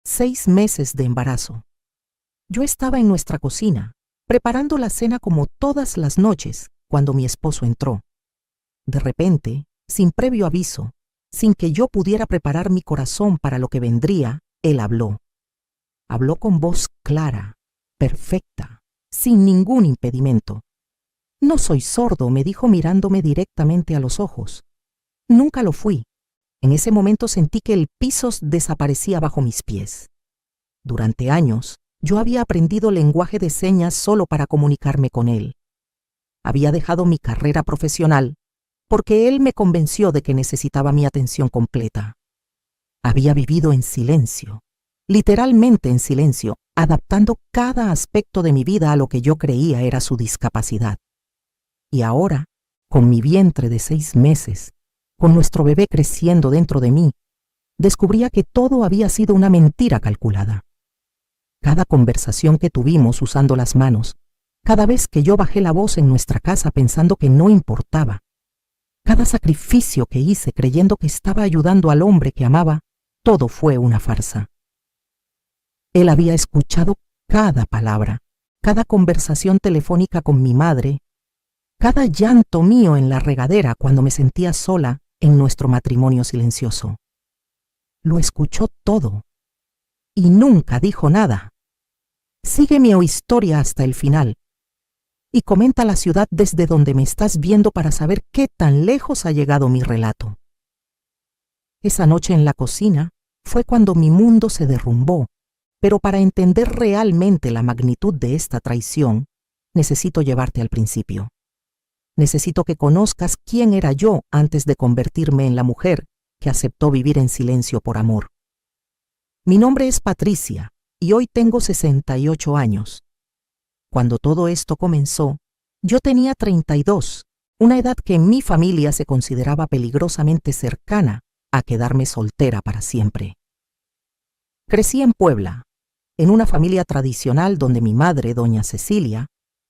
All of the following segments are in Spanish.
6 meses de embarazo. Yo estaba en nuestra cocina, preparando la cena como todas las noches, cuando mi esposo entró. De repente, sin previo aviso, sin que yo pudiera preparar mi corazón para lo que vendría, él habló. Habló con voz clara, perfecta, sin ningún impedimento. No soy sordo, me dijo mirándome directamente a los ojos. Nunca lo fui. En ese momento sentí que el piso desaparecía bajo mis pies. Durante años, yo había aprendido lenguaje de señas solo para comunicarme con él. Había dejado mi carrera profesional porque él me convenció de que necesitaba mi atención completa. Había vivido en silencio, literalmente en silencio, adaptando cada aspecto de mi vida a lo que yo creía era su discapacidad. Y ahora, con mi vientre de 6 meses, con nuestro bebé creciendo dentro de mí, descubría que todo había sido una mentira calculada. Cada conversación que tuvimos usando las manos, cada vez que yo bajé la voz en nuestra casa pensando que no importaba, cada sacrificio que hice creyendo que estaba ayudando al hombre que amaba, todo fue una farsa. Él había escuchado cada palabra, cada conversación telefónica con mi madre, cada llanto mío en la regadera cuando me sentía sola en nuestro matrimonio silencioso. Lo escuchó todo y nunca dijo nada. Sigue mi historia hasta el final y comenta la ciudad desde donde me estás viendo para saber qué tan lejos ha llegado mi relato. Esa noche en la cocina fue cuando mi mundo se derrumbó, pero para entender realmente la magnitud de esta traición, necesito llevarte al principio. Necesito que conozcas quién era yo antes de convertirme en la mujer que aceptó vivir en silencio por amor. Mi nombre es Patricia y hoy tengo 68 años. Cuando todo esto comenzó, yo tenía 32, una edad que en mi familia se consideraba peligrosamente cercana a quedarme soltera para siempre. Crecí en Puebla, en una familia tradicional donde mi madre, doña Cecilia,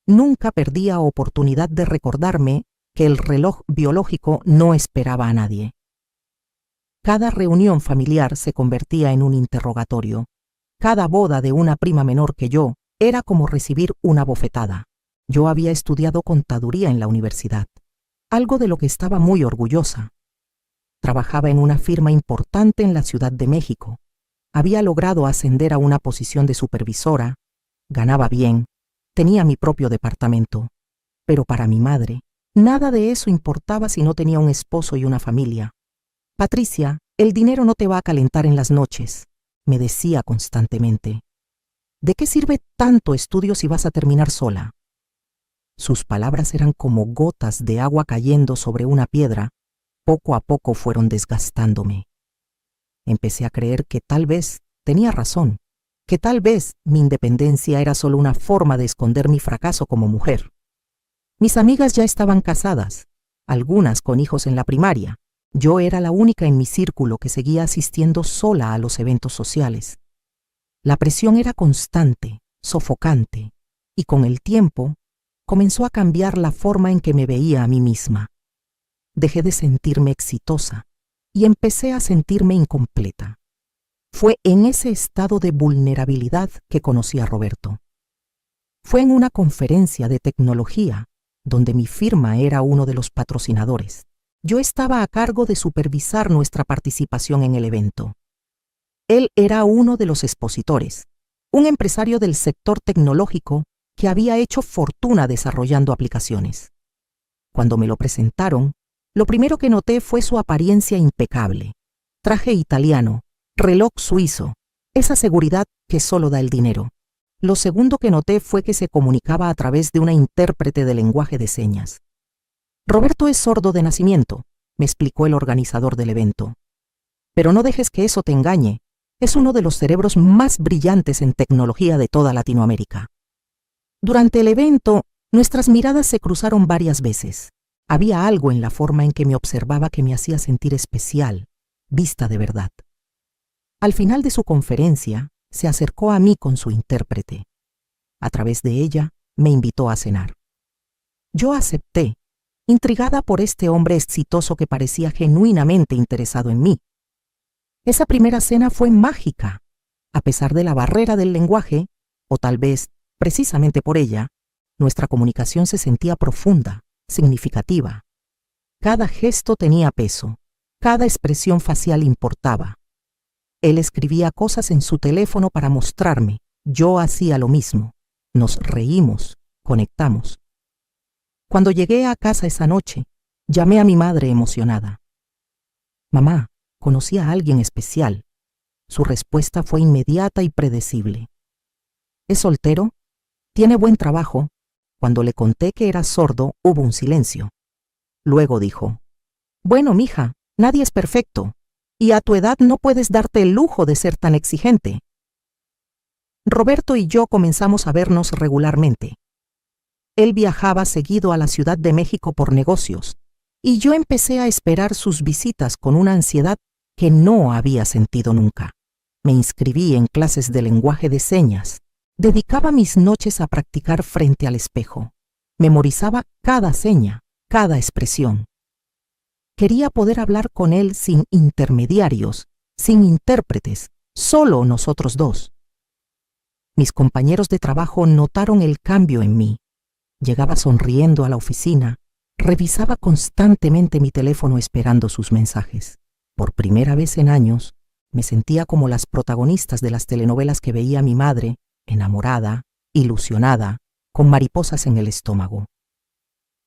nunca perdía oportunidad de recordarme que el reloj biológico no esperaba a nadie. Cada reunión familiar se convertía en un interrogatorio. Cada boda de una prima menor que yo era como recibir una bofetada. Yo había estudiado contaduría en la universidad, algo de lo que estaba muy orgullosa. Trabajaba en una firma importante en la Ciudad de México. Había logrado ascender a una posición de supervisora, ganaba bien, tenía mi propio departamento. Pero para mi madre, nada de eso importaba si no tenía un esposo y una familia. Patricia, el dinero no te va a calentar en las noches, me decía constantemente. ¿De qué sirve tanto estudio si vas a terminar sola? Sus palabras eran como gotas de agua cayendo sobre una piedra. Poco a poco fueron desgastándome. Empecé a creer que tal vez tenía razón, que tal vez mi independencia era solo una forma de esconder mi fracaso como mujer. Mis amigas ya estaban casadas, algunas con hijos en la primaria. Yo era la única en mi círculo que seguía asistiendo sola a los eventos sociales. La presión era constante, sofocante, y con el tiempo comenzó a cambiar la forma en que me veía a mí misma. Dejé de sentirme exitosa y empecé a sentirme incompleta. Fue en ese estado de vulnerabilidad que conocí a Roberto. Fue en una conferencia de tecnología, donde mi firma era uno de los patrocinadores. Yo estaba a cargo de supervisar nuestra participación en el evento. Él era uno de los expositores, un empresario del sector tecnológico que había hecho fortuna desarrollando aplicaciones. Cuando me lo presentaron, lo primero que noté fue su apariencia impecable. Traje italiano, reloj suizo, esa seguridad que solo da el dinero. Lo segundo que noté fue que se comunicaba a través de una intérprete de lenguaje de señas. Roberto es sordo de nacimiento, me explicó el organizador del evento. Pero no dejes que eso te engañe. Es uno de los cerebros más brillantes en tecnología de toda Latinoamérica. Durante el evento, nuestras miradas se cruzaron varias veces. Había algo en la forma en que me observaba que me hacía sentir especial, vista de verdad. Al final de su conferencia, se acercó a mí con su intérprete. A través de ella, me invitó a cenar. Yo acepté, intrigada por este hombre exitoso que parecía genuinamente interesado en mí. Esa primera cena fue mágica. A pesar de la barrera del lenguaje, o tal vez precisamente por ella, nuestra comunicación se sentía profunda, significativa. Cada gesto tenía peso, cada expresión facial importaba. Él escribía cosas en su teléfono para mostrarme, yo hacía lo mismo. Nos reímos, conectamos. Cuando llegué a casa esa noche, llamé a mi madre emocionada. Mamá, conocí a alguien especial. Su respuesta fue inmediata y predecible. ¿Es soltero? ¿Tiene buen trabajo? Cuando le conté que era sordo, hubo un silencio. Luego dijo, bueno, mija, nadie es perfecto, y a tu edad no puedes darte el lujo de ser tan exigente. Roberto y yo comenzamos a vernos regularmente. Él viajaba seguido a la Ciudad de México por negocios, y yo empecé a esperar sus visitas con una ansiedad que no había sentido nunca. Me inscribí en clases de lenguaje de señas. Dedicaba mis noches a practicar frente al espejo. Memorizaba cada seña, cada expresión. Quería poder hablar con él sin intermediarios, sin intérpretes, solo nosotros dos. Mis compañeros de trabajo notaron el cambio en mí. Llegaba sonriendo a la oficina, revisaba constantemente mi teléfono esperando sus mensajes. Por primera vez en años, me sentía como las protagonistas de las telenovelas que veía mi madre, enamorada, ilusionada, con mariposas en el estómago.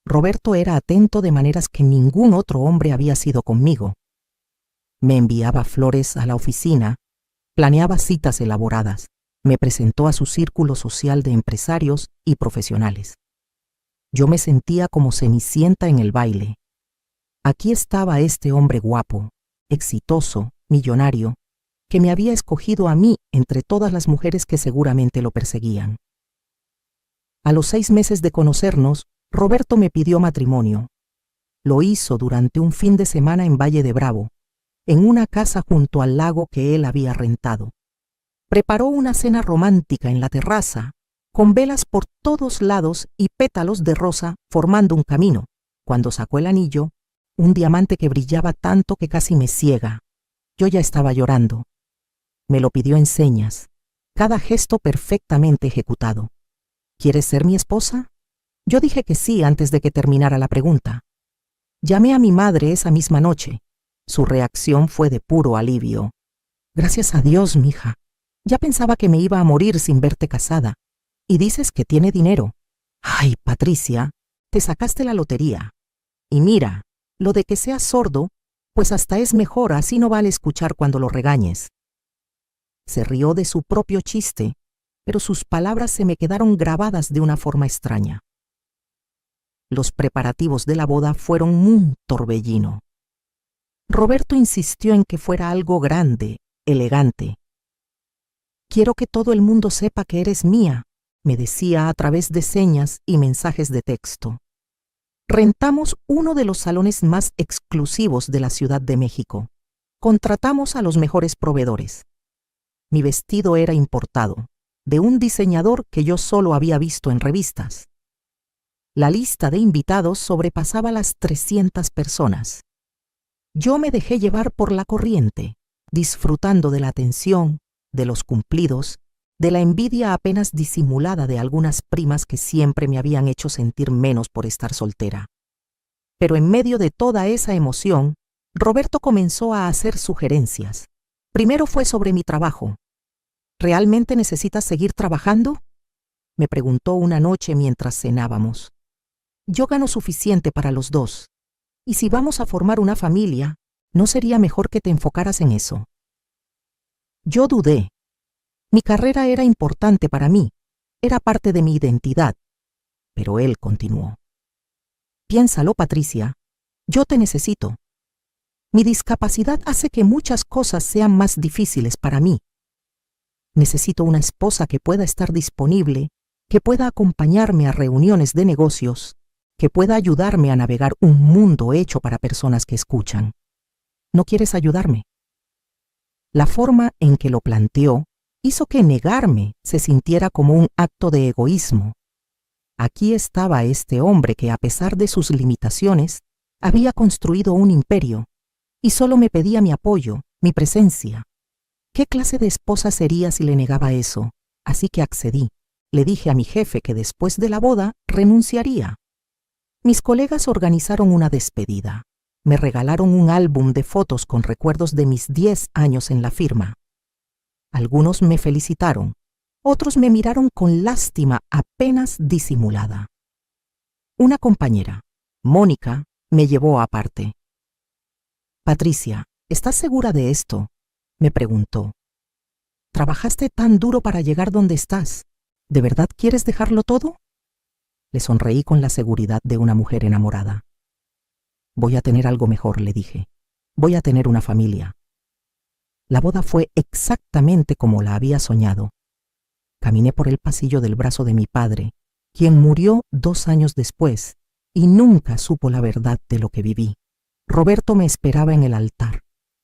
Roberto era atento de maneras que ningún otro hombre había sido conmigo. Me enviaba flores a la oficina, planeaba citas elaboradas, me presentó a su círculo social de empresarios y profesionales. Yo me sentía como Cenicienta en el baile. Aquí estaba este hombre guapo, exitoso, millonario, que me había escogido a mí entre todas las mujeres que seguramente lo perseguían. A los 6 meses de conocernos, Roberto me pidió matrimonio. Lo hizo durante un fin de semana en Valle de Bravo, en una casa junto al lago que él había rentado. Preparó una cena romántica en la terraza, con velas por todos lados y pétalos de rosa formando un camino. Cuando sacó el anillo, un diamante que brillaba tanto que casi me ciega. Yo ya estaba llorando. Me lo pidió en señas, cada gesto perfectamente ejecutado. ¿Quieres ser mi esposa? Yo dije que sí antes de que terminara la pregunta. Llamé a mi madre esa misma noche. Su reacción fue de puro alivio. Gracias a Dios, mija. Ya pensaba que me iba a morir sin verte casada. Y dices que tiene dinero. Ay, Patricia, te sacaste la lotería. Y mira, lo de que seas sordo, pues hasta es mejor, así no vale escuchar cuando lo regañes. Se rió de su propio chiste, pero sus palabras se me quedaron grabadas de una forma extraña. Los preparativos de la boda fueron un torbellino. Roberto insistió en que fuera algo grande, elegante. Quiero que todo el mundo sepa que eres mía, me decía a través de señas y mensajes de texto. Rentamos uno de los salones más exclusivos de la Ciudad de México. Contratamos a los mejores proveedores. Mi vestido era importado, de un diseñador que yo solo había visto en revistas. La lista de invitados sobrepasaba las 300 personas. Yo me dejé llevar por la corriente, disfrutando de la atención, de los cumplidos, de la envidia apenas disimulada de algunas primas que siempre me habían hecho sentir menos por estar soltera. Pero en medio de toda esa emoción, Roberto comenzó a hacer sugerencias. Primero fue sobre mi trabajo. ¿Realmente necesitas seguir trabajando?, me preguntó una noche mientras cenábamos. Yo gano suficiente para los dos. Y si vamos a formar una familia, ¿no sería mejor que te enfocaras en eso? Yo dudé. Mi carrera era importante para mí, era parte de mi identidad. Pero él continuó. Piénsalo, Patricia, yo te necesito. Mi discapacidad hace que muchas cosas sean más difíciles para mí. Necesito una esposa que pueda estar disponible, que pueda acompañarme a reuniones de negocios, que pueda ayudarme a navegar un mundo hecho para personas que escuchan. ¿No quieres ayudarme? La forma en que lo planteó hizo que negarme se sintiera como un acto de egoísmo. Aquí estaba este hombre que, a pesar de sus limitaciones, había construido un imperio y solo me pedía mi apoyo, mi presencia. ¿Qué clase de esposa sería si le negaba eso? Así que accedí. Le dije a mi jefe que después de la boda renunciaría. Mis colegas organizaron una despedida. Me regalaron un álbum de fotos con recuerdos de mis 10 años en la firma. Algunos me felicitaron, otros me miraron con lástima apenas disimulada. Una compañera, Mónica, me llevó aparte. Patricia, ¿estás segura de esto?, me preguntó. ¿Trabajaste tan duro para llegar donde estás? ¿De verdad quieres dejarlo todo? Le sonreí con la seguridad de una mujer enamorada. Voy a tener algo mejor, le dije. Voy a tener una familia. La boda fue exactamente como la había soñado. Caminé por el pasillo del brazo de mi padre, quien murió 2 años después, y nunca supo la verdad de lo que viví. Roberto me esperaba en el altar,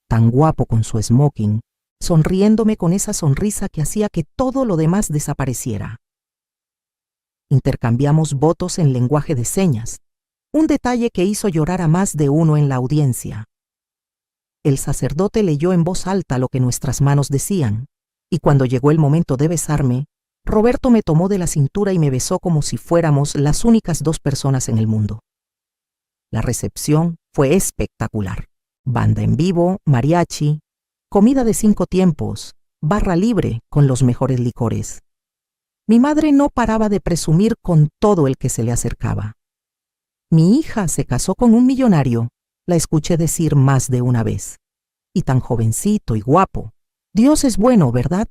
tan guapo con su smoking, sonriéndome con esa sonrisa que hacía que todo lo demás desapareciera. Intercambiamos votos en lenguaje de señas, un detalle que hizo llorar a más de uno en la audiencia. El sacerdote leyó en voz alta lo que nuestras manos decían, y cuando llegó el momento de besarme, Roberto me tomó de la cintura y me besó como si fuéramos las únicas 2 personas en el mundo. La recepción fue espectacular. Banda en vivo, mariachi, comida de 5 tiempos, barra libre con los mejores licores. Mi madre no paraba de presumir con todo el que se le acercaba. Mi hija se casó con un millonario, la escuché decir más de una vez. Y tan jovencito y guapo. Dios es bueno, ¿verdad?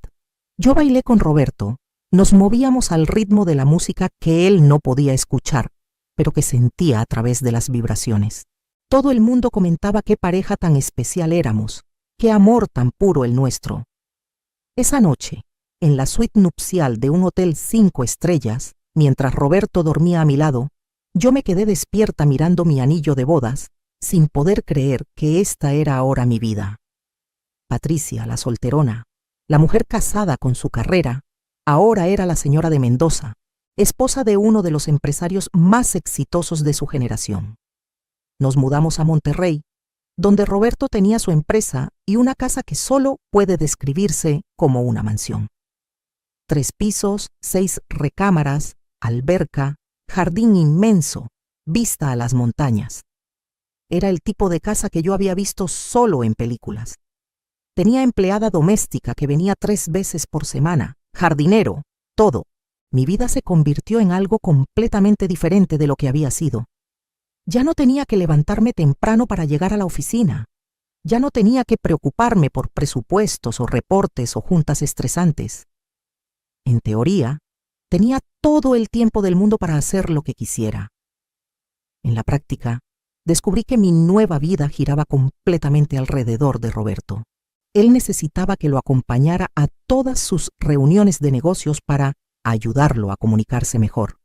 Yo bailé con Roberto. Nos movíamos al ritmo de la música que él no podía escuchar, pero que sentía a través de las vibraciones. Todo el mundo comentaba qué pareja tan especial éramos, qué amor tan puro el nuestro. Esa noche, en la suite nupcial de un hotel 5 estrellas, mientras Roberto dormía a mi lado, yo me quedé despierta mirando mi anillo de bodas, sin poder creer que esta era ahora mi vida. Patricia, la solterona, la mujer casada con su carrera, ahora era la señora de Mendoza, esposa de uno de los empresarios más exitosos de su generación. Nos mudamos a Monterrey, donde Roberto tenía su empresa y una casa que solo puede describirse como una mansión. 3 pisos, 6 recámaras, alberca, jardín inmenso, vista a las montañas. Era el tipo de casa que yo había visto solo en películas. Tenía empleada doméstica que venía 3 veces por semana, jardinero, todo. Mi vida se convirtió en algo completamente diferente de lo que había sido. Ya no tenía que levantarme temprano para llegar a la oficina. Ya no tenía que preocuparme por presupuestos o reportes o juntas estresantes. En teoría, tenía todo el tiempo del mundo para hacer lo que quisiera. En la práctica, descubrí que mi nueva vida giraba completamente alrededor de Roberto. Él necesitaba que lo acompañara a todas sus reuniones de negocios para ayudarlo a comunicarse mejor.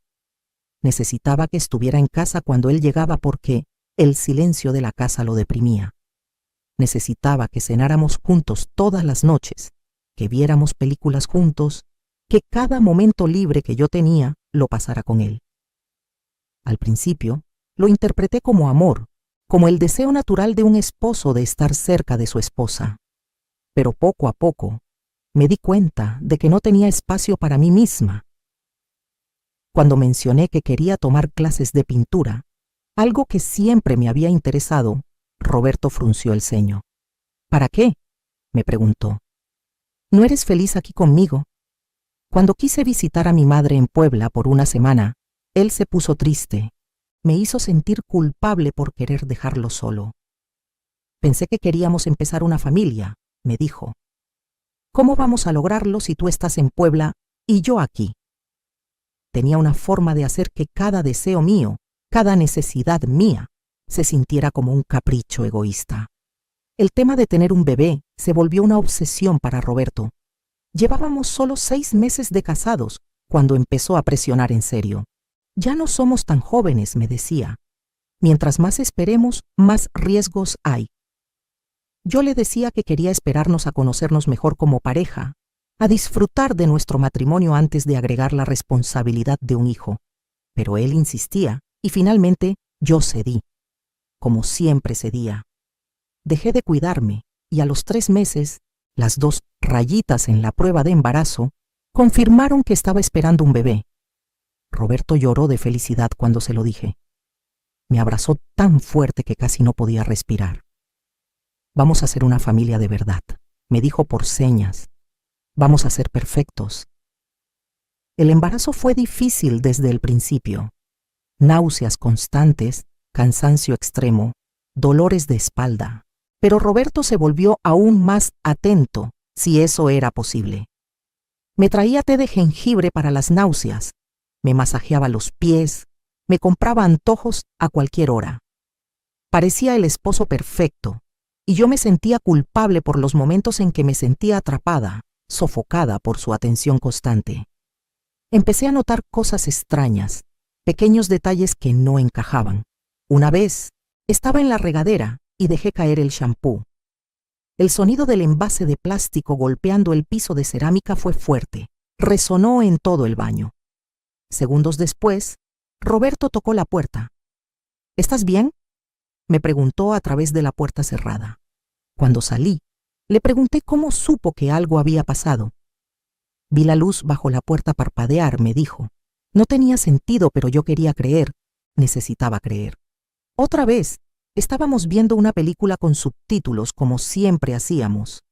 Necesitaba que estuviera en casa cuando él llegaba porque el silencio de la casa lo deprimía. Necesitaba que cenáramos juntos todas las noches, que viéramos películas juntos, que cada momento libre que yo tenía lo pasara con él. Al principio, lo interpreté como amor, como el deseo natural de un esposo de estar cerca de su esposa. Pero poco a poco, me di cuenta de que no tenía espacio para mí misma. Cuando mencioné que quería tomar clases de pintura, algo que siempre me había interesado, Roberto frunció el ceño. ¿Para qué?, me preguntó. ¿No eres feliz aquí conmigo? Cuando quise visitar a mi madre en Puebla por una semana, él se puso triste. Me hizo sentir culpable por querer dejarlo solo. Pensé que queríamos empezar una familia, me dijo. ¿Cómo vamos a lograrlo si tú estás en Puebla y yo aquí? Tenía una forma de hacer que cada deseo mío, cada necesidad mía, se sintiera como un capricho egoísta. El tema de tener un bebé se volvió una obsesión para Roberto. Llevábamos solo 6 meses de casados cuando empezó a presionar en serio. Ya no somos tan jóvenes, me decía. Mientras más esperemos, más riesgos hay. Yo le decía que quería esperarnos a conocernos mejor como pareja, a disfrutar de nuestro matrimonio antes de agregar la responsabilidad de un hijo. Pero él insistía y finalmente yo cedí, como siempre cedía. Dejé de cuidarme y a los 3 meses Las 2 rayitas en la prueba de embarazo confirmaron que estaba esperando un bebé. Roberto lloró de felicidad cuando se lo dije. Me abrazó tan fuerte que casi no podía respirar. Vamos a ser una familia de verdad, me dijo por señas. Vamos a ser perfectos. El embarazo fue difícil desde el principio. Náuseas constantes, cansancio extremo, dolores de espalda. Pero Roberto se volvió aún más atento, si eso era posible. Me traía té de jengibre para las náuseas, me masajeaba los pies, me compraba antojos a cualquier hora. Parecía el esposo perfecto, y yo me sentía culpable por los momentos en que me sentía atrapada, sofocada por su atención constante. Empecé a notar cosas extrañas, pequeños detalles que no encajaban. Una vez, estaba en la regadera y dejé caer el champú. El sonido del envase de plástico golpeando el piso de cerámica fue fuerte, resonó en todo el baño. Segundos después, Roberto tocó la puerta. ¿Estás bien?, me preguntó a través de la puerta cerrada. Cuando salí, le pregunté cómo supo que algo había pasado. Vi la luz bajo la puerta parpadear, me dijo. No tenía sentido, pero yo quería creer. Necesitaba creer. Otra vez, estábamos viendo una película con subtítulos como siempre hacíamos.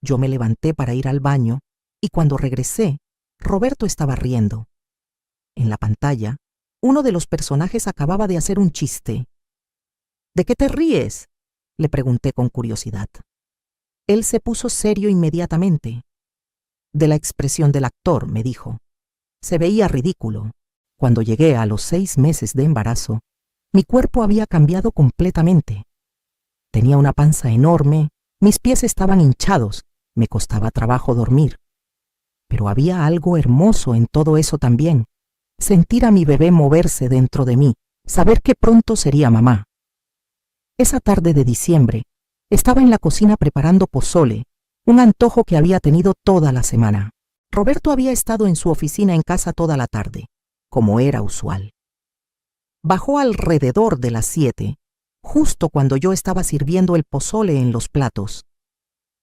Yo me levanté para ir al baño y cuando regresé, Roberto estaba riendo. En la pantalla, uno de los personajes acababa de hacer un chiste. ¿De qué te ríes?, le pregunté con curiosidad. Él se puso serio inmediatamente. De la expresión del actor, me dijo. Se veía ridículo. Cuando llegué a los 6 meses de embarazo, mi cuerpo había cambiado completamente. Tenía una panza enorme, mis pies estaban hinchados, me costaba trabajo dormir. Pero había algo hermoso en todo eso también. Sentir a mi bebé moverse dentro de mí, saber que pronto sería mamá. Esa tarde de diciembre, estaba en la cocina preparando pozole, un antojo que había tenido toda la semana. Roberto había estado en su oficina en casa toda la tarde, como era usual. Bajó alrededor de las 7, justo cuando yo estaba sirviendo el pozole en los platos.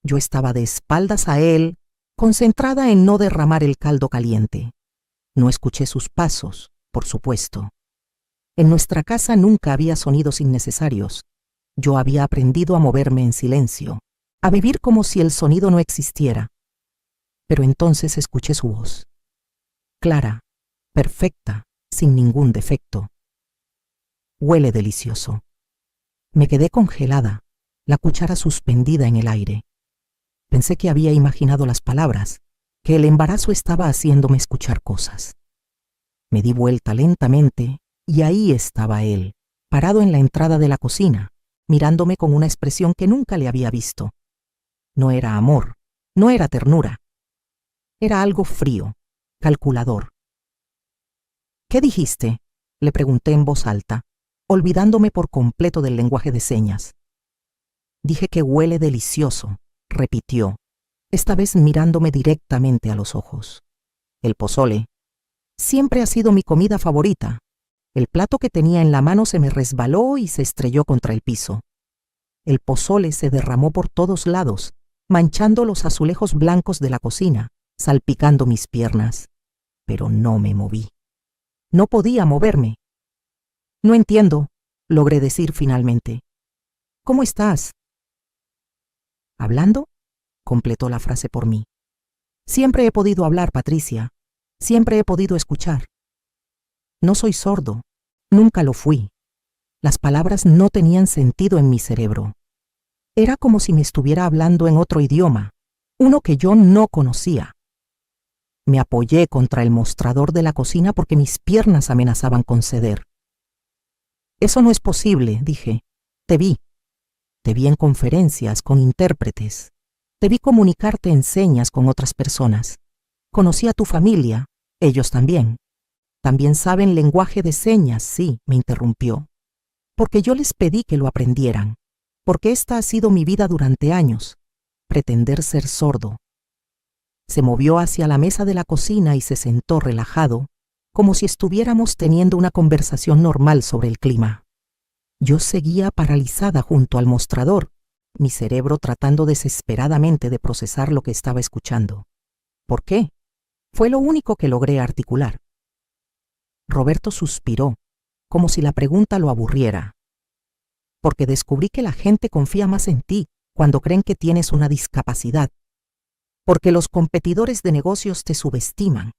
Yo estaba de espaldas a él, concentrada en no derramar el caldo caliente. No escuché sus pasos, por supuesto. En nuestra casa nunca había sonidos innecesarios. Yo había aprendido a moverme en silencio, a vivir como si el sonido no existiera. Pero entonces escuché su voz. Clara, perfecta, sin ningún defecto. Huele delicioso. Me quedé congelada, la cuchara suspendida en el aire. Pensé que había imaginado las palabras, que el embarazo estaba haciéndome escuchar cosas. Me di vuelta lentamente y ahí estaba él, parado en la entrada de la cocina, mirándome con una expresión que nunca le había visto. No era amor, no era ternura. Era algo frío, calculador. ¿Qué dijiste?, le pregunté en voz alta, olvidándome por completo del lenguaje de señas. Dije que huele delicioso, repitió, esta vez mirándome directamente a los ojos. El pozole siempre ha sido mi comida favorita. El plato que tenía en la mano se me resbaló y se estrelló contra el piso. El pozole se derramó por todos lados, manchando los azulejos blancos de la cocina, salpicando mis piernas. Pero no me moví. No podía moverme. No entiendo, logré decir finalmente. ¿Cómo estás? ¿Hablando?, completó la frase por mí. Siempre he podido hablar, Patricia. Siempre he podido escuchar. No soy sordo. Nunca lo fui. Las palabras no tenían sentido en mi cerebro. Era como si me estuviera hablando en otro idioma, uno que yo no conocía. Me apoyé contra el mostrador de la cocina porque mis piernas amenazaban con ceder. Eso no es posible, dije. Te vi. Te vi en conferencias con intérpretes. Te vi comunicarte en señas con otras personas. Conocí a tu familia, ellos también. También saben lenguaje de señas, sí, me interrumpió. Porque yo les pedí que lo aprendieran. Porque esta ha sido mi vida durante años. Pretender ser sordo. Se movió hacia la mesa de la cocina y se sentó relajado, como si estuviéramos teniendo una conversación normal sobre el clima. Yo seguía paralizada junto al mostrador, mi cerebro tratando desesperadamente de procesar lo que estaba escuchando. ¿Por qué? Fue lo único que logré articular. Roberto suspiró, como si la pregunta lo aburriera. Porque descubrí que la gente confía más en ti cuando creen que tienes una discapacidad. Porque los competidores de negocios te subestiman.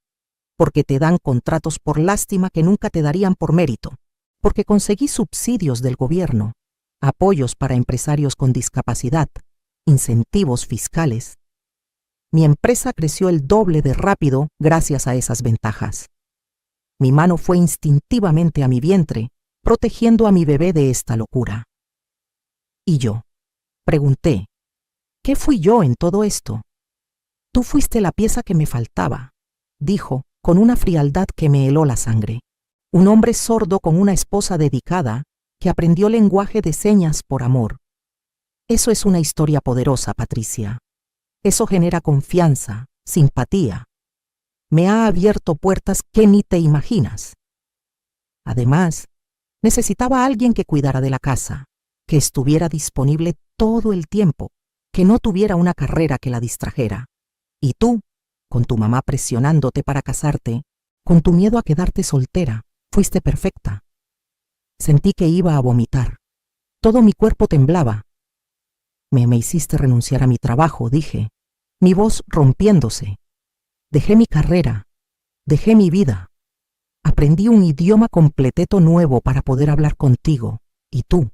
Porque te dan contratos por lástima que nunca te darían por mérito. Porque conseguí subsidios del gobierno, apoyos para empresarios con discapacidad, incentivos fiscales. Mi empresa creció el doble de rápido gracias a esas ventajas. Mi mano fue instintivamente a mi vientre, protegiendo a mi bebé de esta locura. ¿Y yo? Pregunté. ¿Qué fui yo en todo esto? Tú fuiste la pieza que me faltaba, dijo, con una frialdad que me heló la sangre. Un hombre sordo con una esposa dedicada que aprendió lenguaje de señas por amor. Eso es una historia poderosa, Patricia. Eso genera confianza, simpatía. Me ha abierto puertas que ni te imaginas. Además, necesitaba a alguien que cuidara de la casa, que estuviera disponible todo el tiempo, que no tuviera una carrera que la distrajera. Y tú, con tu mamá presionándote para casarte, con tu miedo a quedarte soltera, fuiste perfecta. Sentí que iba a vomitar. Todo mi cuerpo temblaba. Me hiciste renunciar a mi trabajo, dije, mi voz rompiéndose. Dejé mi carrera, dejé mi vida. Aprendí un idioma completeto nuevo para poder hablar contigo, y tú.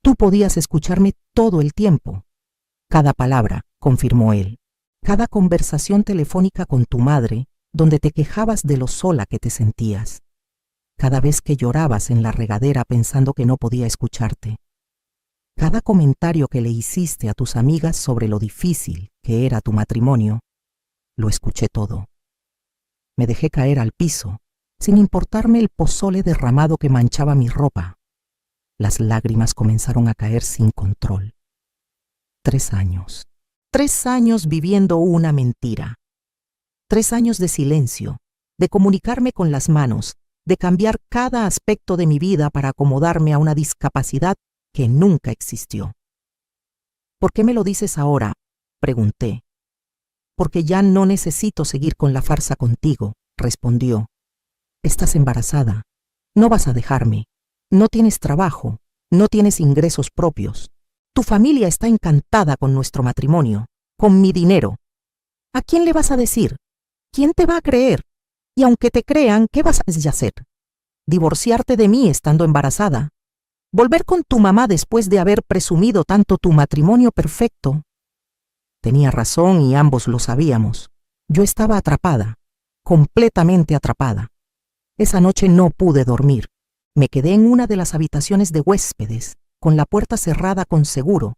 Tú podías escucharme todo el tiempo. Cada palabra, confirmó él. Cada conversación telefónica con tu madre, donde te quejabas de lo sola que te sentías. Cada vez que llorabas en la regadera pensando que no podía escucharte. Cada comentario que le hiciste a tus amigas sobre lo difícil que era tu matrimonio, lo escuché todo. Me dejé caer al piso, sin importarme el pozole derramado que manchaba mi ropa. Las lágrimas comenzaron a caer sin control. 3 años. 3 años viviendo una mentira. 3 años de silencio, de comunicarme con las manos, de cambiar cada aspecto de mi vida para acomodarme a una discapacidad que nunca existió. ¿Por qué me lo dices ahora?, pregunté. Porque ya no necesito seguir con la farsa contigo, respondió. Estás embarazada, no vas a dejarme, no tienes trabajo, no tienes ingresos propios. Tu familia está encantada con nuestro matrimonio, con mi dinero. ¿A quién le vas a decir? ¿Quién te va a creer? Y aunque te crean, ¿qué vas a hacer? ¿Divorciarte de mí estando embarazada? ¿Volver con tu mamá después de haber presumido tanto tu matrimonio perfecto? Tenía razón y ambos lo sabíamos. Yo estaba atrapada, completamente atrapada. Esa noche no pude dormir. Me quedé en una de las habitaciones de huéspedes, con la puerta cerrada con seguro,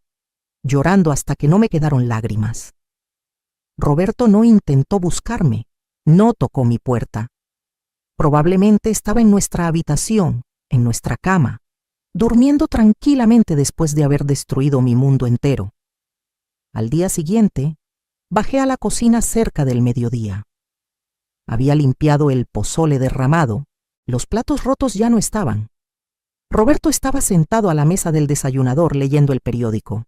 llorando hasta que no me quedaron lágrimas. Roberto no intentó buscarme, no tocó mi puerta. Probablemente estaba en nuestra habitación, en nuestra cama, durmiendo tranquilamente después de haber destruido mi mundo entero. Al día siguiente, bajé a la cocina cerca del mediodía. Había limpiado el pozole derramado, los platos rotos ya no estaban. Roberto estaba sentado a la mesa del desayunador leyendo el periódico.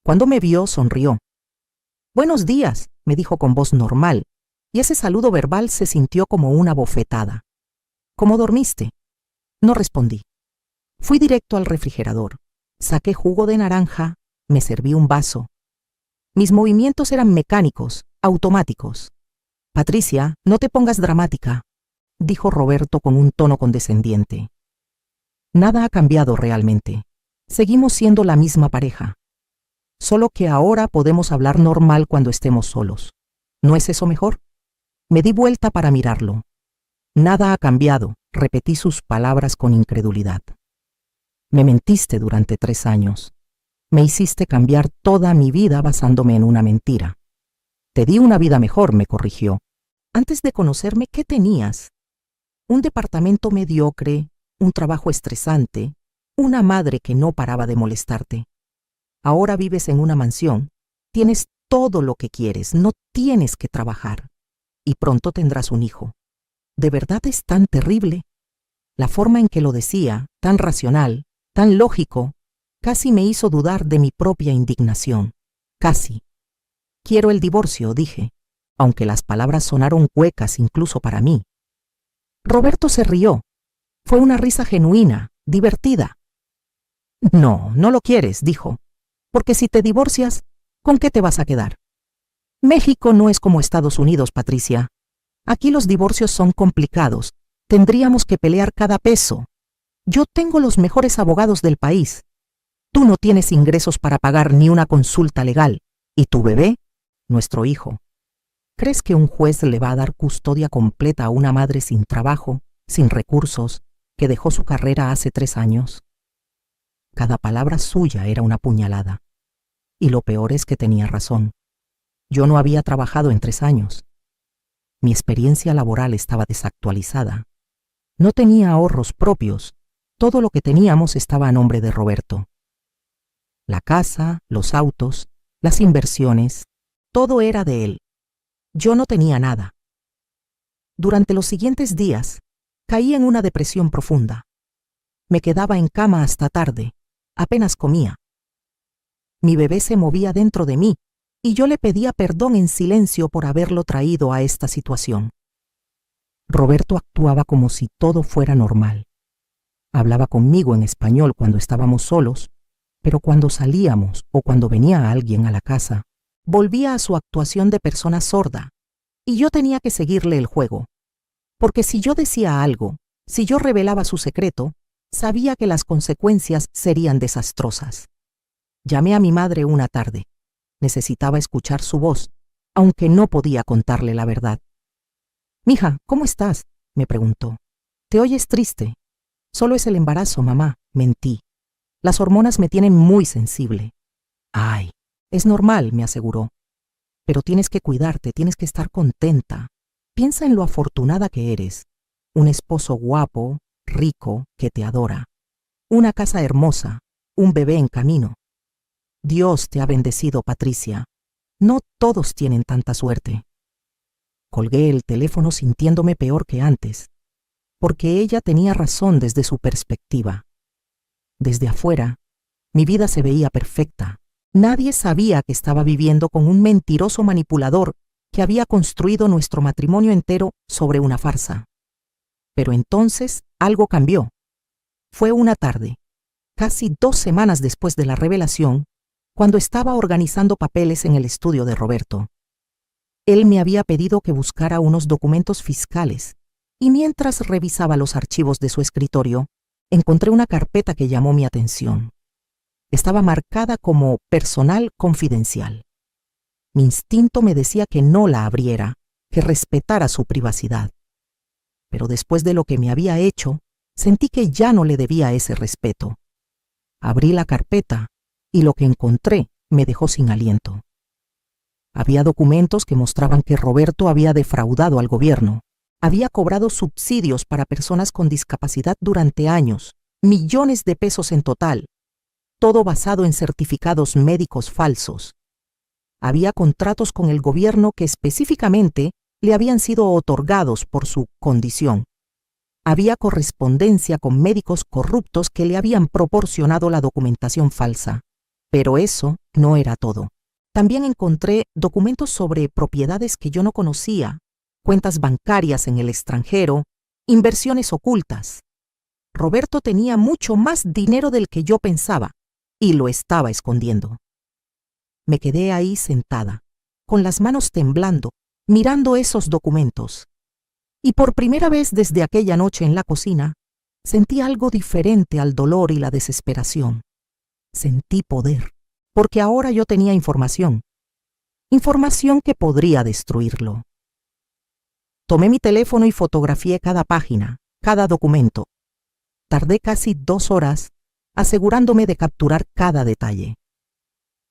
Cuando me vio, sonrió. «Buenos días», me dijo con voz normal, y ese saludo verbal se sintió como una bofetada. «¿Cómo dormiste?». No respondí. Fui directo al refrigerador. Saqué jugo de naranja, me serví un vaso. Mis movimientos eran mecánicos, automáticos. «Patricia, no te pongas dramática», dijo Roberto con un tono condescendiente. Nada ha cambiado realmente. Seguimos siendo la misma pareja. Solo que ahora podemos hablar normal cuando estemos solos. ¿No es eso mejor? Me di vuelta para mirarlo. Nada ha cambiado, repetí sus palabras con incredulidad. Me mentiste durante 3 años. Me hiciste cambiar toda mi vida basándome en una mentira. Te di una vida mejor, me corrigió. Antes de conocerme, ¿qué tenías? Un departamento mediocre, un trabajo estresante, una madre que no paraba de molestarte. Ahora vives en una mansión, tienes todo lo que quieres, no tienes que trabajar. Y pronto tendrás un hijo. ¿De verdad es tan terrible? La forma en que lo decía, tan racional, tan lógico, Casi me hizo dudar de mi propia indignación. Casi. Quiero el divorcio, dije, aunque las palabras sonaron huecas incluso para mí. Roberto se rió. Fue una risa genuina, divertida. No, no lo quieres, dijo, porque si te divorcias, ¿con qué te vas a quedar? México no es como Estados Unidos, Patricia. Aquí los divorcios son complicados. Tendríamos que pelear cada peso. Yo tengo los mejores abogados del país. Tú no tienes ingresos para pagar ni una consulta legal. ¿Y tu bebé? Nuestro hijo. ¿Crees que un juez le va a dar custodia completa a una madre sin trabajo, sin recursos, que dejó su carrera hace 3 años? Cada palabra suya era una puñalada. Y lo peor es que tenía razón. Yo no había trabajado en 3 años. Mi experiencia laboral estaba desactualizada. No tenía ahorros propios. Todo lo que teníamos estaba a nombre de Roberto. La casa, los autos, las inversiones, todo era de él. Yo no tenía nada. Durante los siguientes días, caí en una depresión profunda. Me quedaba en cama hasta tarde, apenas comía. Mi bebé se movía dentro de mí y yo le pedía perdón en silencio por haberlo traído a esta situación. Roberto actuaba como si todo fuera normal. Hablaba conmigo en español cuando estábamos solos, pero cuando salíamos o cuando venía alguien a la casa, volvía a su actuación de persona sorda, y yo tenía que seguirle el juego, porque si yo decía algo, si yo revelaba su secreto, sabía que las consecuencias serían desastrosas. Llamé a mi madre una tarde. Necesitaba escuchar su voz, aunque no podía contarle la verdad. «Mija, ¿cómo estás?», me preguntó. «Te oyes triste». «Solo es el embarazo, mamá», mentí. «Las hormonas me tienen muy sensible». «Ay, es normal», me aseguró. «Pero tienes que cuidarte, tienes que estar contenta. Piensa en lo afortunada que eres. Un esposo guapo, rico, que te adora. Una casa hermosa, un bebé en camino. Dios te ha bendecido, Patricia. No todos tienen tanta suerte». Colgué el teléfono sintiéndome peor que antes, porque ella tenía razón desde su perspectiva. Desde afuera, mi vida se veía perfecta. Nadie sabía que estaba viviendo con un mentiroso manipulador que había construido nuestro matrimonio entero sobre una farsa. Pero entonces algo cambió. Fue una tarde, casi 2 semanas después de la revelación, cuando estaba organizando papeles en el estudio de Roberto. Él me había pedido que buscara unos documentos fiscales, y mientras revisaba los archivos de su escritorio, encontré una carpeta que llamó mi atención. Estaba marcada como personal confidencial. Mi instinto me decía que no la abriera, que respetara su privacidad. Pero después de lo que me había hecho, sentí que ya no le debía ese respeto. Abrí la carpeta y lo que encontré me dejó sin aliento. Había documentos que mostraban que Roberto había defraudado al gobierno. Había cobrado subsidios para personas con discapacidad durante años, millones de pesos en total, todo basado en certificados médicos falsos. Había contratos con el gobierno que específicamente le habían sido otorgados por su condición. Había correspondencia con médicos corruptos que le habían proporcionado la documentación falsa. Pero eso no era todo. También encontré documentos sobre propiedades que yo no conocía, cuentas bancarias en el extranjero, inversiones ocultas. Roberto tenía mucho más dinero del que yo pensaba, y lo estaba escondiendo. Me quedé ahí sentada, con las manos temblando, mirando esos documentos. Y por primera vez desde aquella noche en la cocina, sentí algo diferente al dolor y la desesperación. Sentí poder, porque ahora yo tenía información. Información que podría destruirlo. Tomé mi teléfono y fotografié cada página, cada documento. Tardé casi 2 horas asegurándome de capturar cada detalle.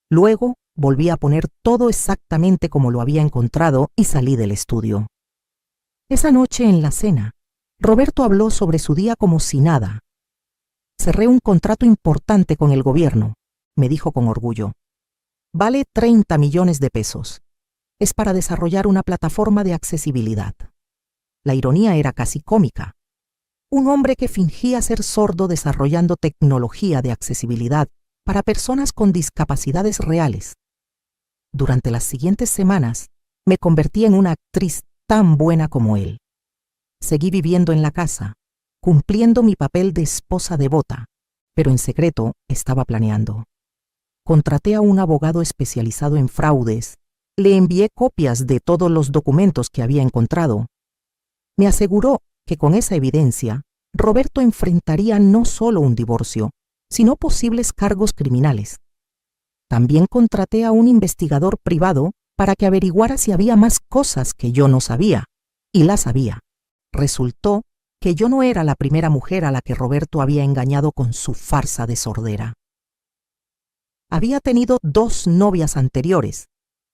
Luego volví a poner todo exactamente como lo había encontrado y salí del estudio. Esa noche en la cena, Roberto habló sobre su día como si nada. «Cerré un contrato importante con el gobierno», me dijo con orgullo. «Vale 30 millones de pesos. Es para desarrollar una plataforma de accesibilidad». La ironía era casi cómica. Un hombre que fingía ser sordo desarrollando tecnología de accesibilidad para personas con discapacidades reales. Durante las siguientes semanas, me convertí en una actriz tan buena como él. Seguí viviendo en la casa, cumpliendo mi papel de esposa devota, pero en secreto estaba planeando. Contraté a un abogado especializado en fraudes, le envié copias de todos los documentos que había encontrado. Me aseguró que con esa evidencia, Roberto enfrentaría no solo un divorcio, sino posibles cargos criminales. También contraté a un investigador privado para que averiguara si había más cosas que yo no sabía, y las sabía. Resultó que yo no era la primera mujer a la que Roberto había engañado con su farsa de sordera. Había tenido 2 novias anteriores.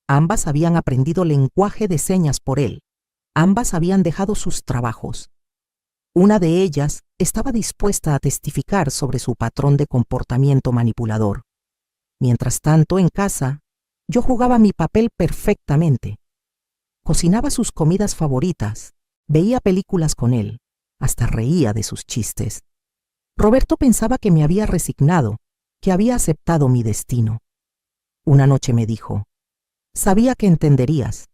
Ambas habían aprendido lenguaje de señas por él. Ambas habían dejado sus trabajos. Una de ellas estaba dispuesta a testificar sobre su patrón de comportamiento manipulador. Mientras tanto, en casa, yo jugaba mi papel perfectamente. Cocinaba sus comidas favoritas, veía películas con él, hasta reía de sus chistes. Roberto pensaba que me había resignado, que había aceptado mi destino. Una noche me dijo: «Sabía que entenderías,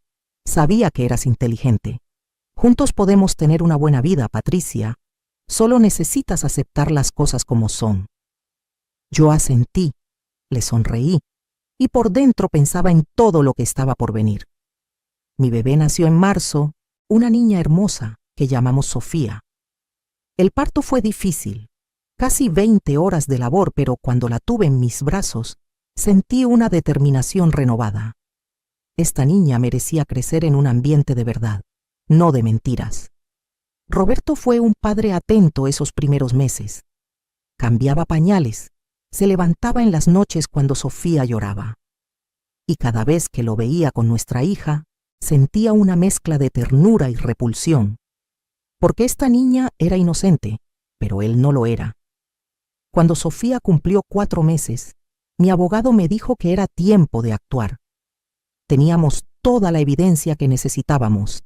sabía que eras inteligente. Juntos podemos tener una buena vida, Patricia. Solo necesitas aceptar las cosas como son». Yo asentí, le sonreí, y por dentro pensaba en todo lo que estaba por venir. Mi bebé nació en marzo, una niña hermosa que llamamos Sofía. El parto fue difícil, casi 20 horas de labor, pero cuando la tuve en mis brazos, sentí una determinación renovada. Esta niña merecía crecer en un ambiente de verdad, no de mentiras. Roberto fue un padre atento esos primeros meses. Cambiaba pañales, se levantaba en las noches cuando Sofía lloraba. Y cada vez que lo veía con nuestra hija, sentía una mezcla de ternura y repulsión. Porque esta niña era inocente, pero él no lo era. Cuando Sofía cumplió 4 meses, mi abogado me dijo que era tiempo de actuar. Teníamos toda la evidencia que necesitábamos.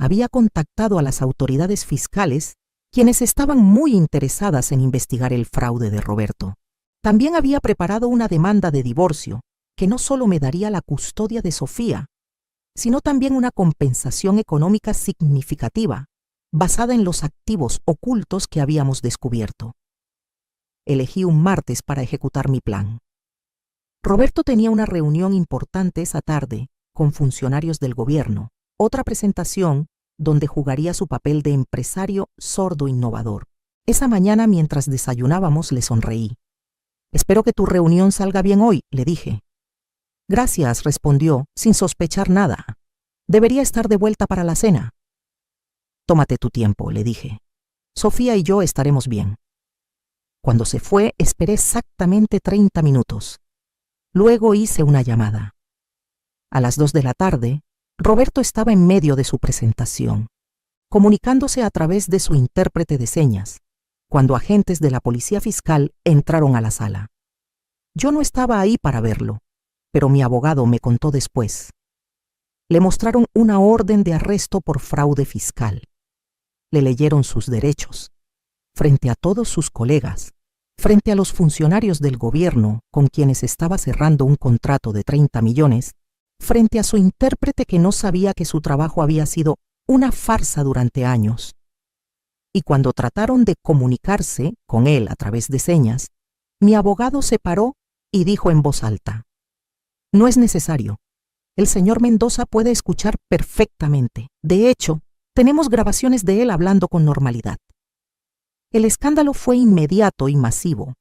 Había contactado a las autoridades fiscales, quienes estaban muy interesadas en investigar el fraude de Roberto. También había preparado una demanda de divorcio, que no solo me daría la custodia de Sofía, sino también una compensación económica significativa, basada en los activos ocultos que habíamos descubierto. Elegí un martes para ejecutar mi plan. Roberto tenía una reunión importante esa tarde con funcionarios del gobierno, otra presentación donde jugaría su papel de empresario sordo innovador. Esa mañana, mientras desayunábamos, le sonreí. «Espero que tu reunión salga bien hoy», le dije. «Gracias», respondió, sin sospechar nada. «Debería estar de vuelta para la cena». «Tómate tu tiempo», le dije. «Sofía y yo estaremos bien». Cuando se fue, esperé exactamente 30 minutos. Luego hice una llamada. A las 2 de la tarde, Roberto estaba en medio de su presentación, comunicándose a través de su intérprete de señas, cuando agentes de la policía fiscal entraron a la sala. Yo no estaba ahí para verlo, pero mi abogado me contó después. Le mostraron una orden de arresto por fraude fiscal. Le leyeron sus derechos, frente a todos sus colegas, frente a los funcionarios del gobierno con quienes estaba cerrando un contrato de 30 millones, frente a su intérprete que no sabía que su trabajo había sido una farsa durante años. Y cuando trataron de comunicarse con él a través de señas, mi abogado se paró y dijo en voz alta: «No es necesario. El señor Mendoza puede escuchar perfectamente. De hecho, tenemos grabaciones de él hablando con normalidad». El escándalo fue inmediato y masivo.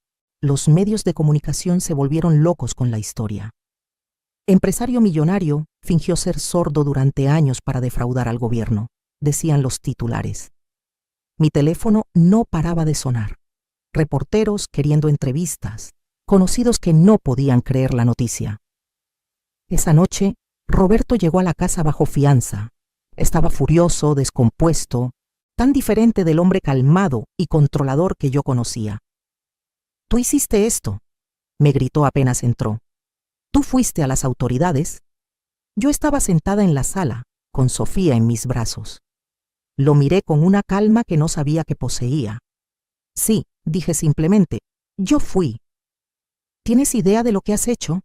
Los medios de comunicación se volvieron locos con la historia. Empresario millonario fingió ser sordo durante años para defraudar al gobierno, decían los titulares. Mi teléfono no paraba de sonar. Reporteros queriendo entrevistas, conocidos que no podían creer la noticia. Esa noche, Roberto llegó a la casa bajo fianza. Estaba furioso, descompuesto, tan diferente del hombre calmado y controlador que yo conocía. «Tú hiciste esto», me gritó apenas entró. «Tú fuiste a las autoridades». Yo estaba sentada en la sala, con Sofía en mis brazos. Lo miré con una calma que no sabía que poseía. «Sí», dije simplemente, «yo fui». ¿Tienes idea de lo que has hecho?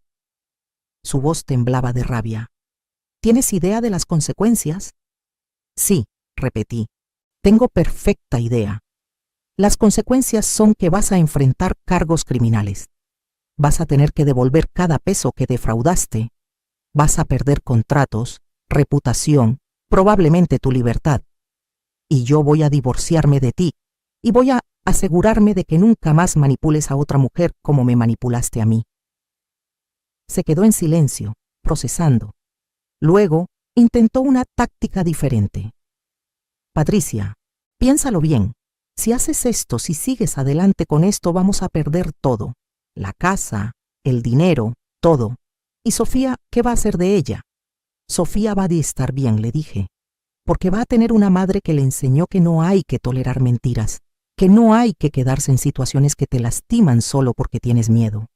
Su voz temblaba de rabia. ¿Tienes idea de las consecuencias? Sí, repetí. Tengo perfecta idea. Las consecuencias son que vas a enfrentar cargos criminales. Vas a tener que devolver cada peso que defraudaste. Vas a perder contratos, reputación, probablemente tu libertad. Y yo voy a divorciarme de ti y voy a asegurarme de que nunca más manipules a otra mujer como me manipulaste a mí. Se quedó en silencio, procesando. Luego, intentó una táctica diferente. Patricia, piénsalo bien. Si haces esto, si sigues adelante con esto, vamos a perder todo. La casa, el dinero, todo. ¿Y Sofía, qué va a hacer de ella? Sofía va a estar bien, le dije, porque va a tener una madre que le enseñó que no hay que tolerar mentiras, que no hay que quedarse en situaciones que te lastiman solo porque tienes miedo.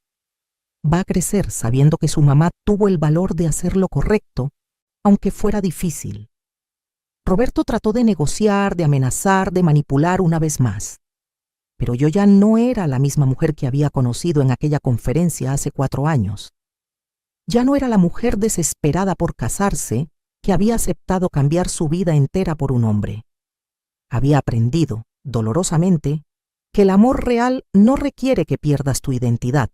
Va a crecer sabiendo que su mamá tuvo el valor de hacer lo correcto, aunque fuera difícil. Roberto trató de negociar, de amenazar, de manipular una vez más. Pero yo ya no era la misma mujer que había conocido en aquella conferencia hace 4 años. Ya no era la mujer desesperada por casarse que había aceptado cambiar su vida entera por un hombre. Había aprendido, dolorosamente, que el amor real no requiere que pierdas tu identidad,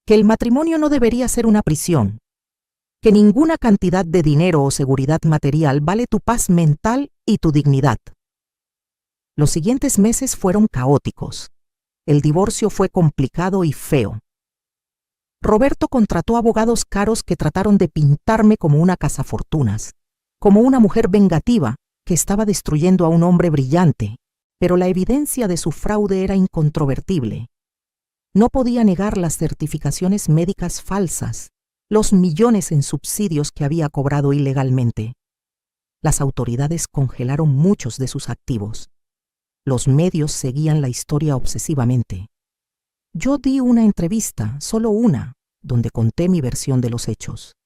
que el matrimonio no debería ser una prisión, que ninguna cantidad de dinero o seguridad material vale tu paz mental y tu dignidad. Los siguientes meses fueron caóticos. El divorcio fue complicado y feo. Roberto contrató abogados caros que trataron de pintarme como una cazafortunas, como una mujer vengativa que estaba destruyendo a un hombre brillante, pero la evidencia de su fraude era incontrovertible. No podía negar las certificaciones médicas falsas, los millones en subsidios que había cobrado ilegalmente. Las autoridades congelaron muchos de sus activos. Los medios seguían la historia obsesivamente. Yo di una entrevista, solo una, donde conté mi versión de los hechos.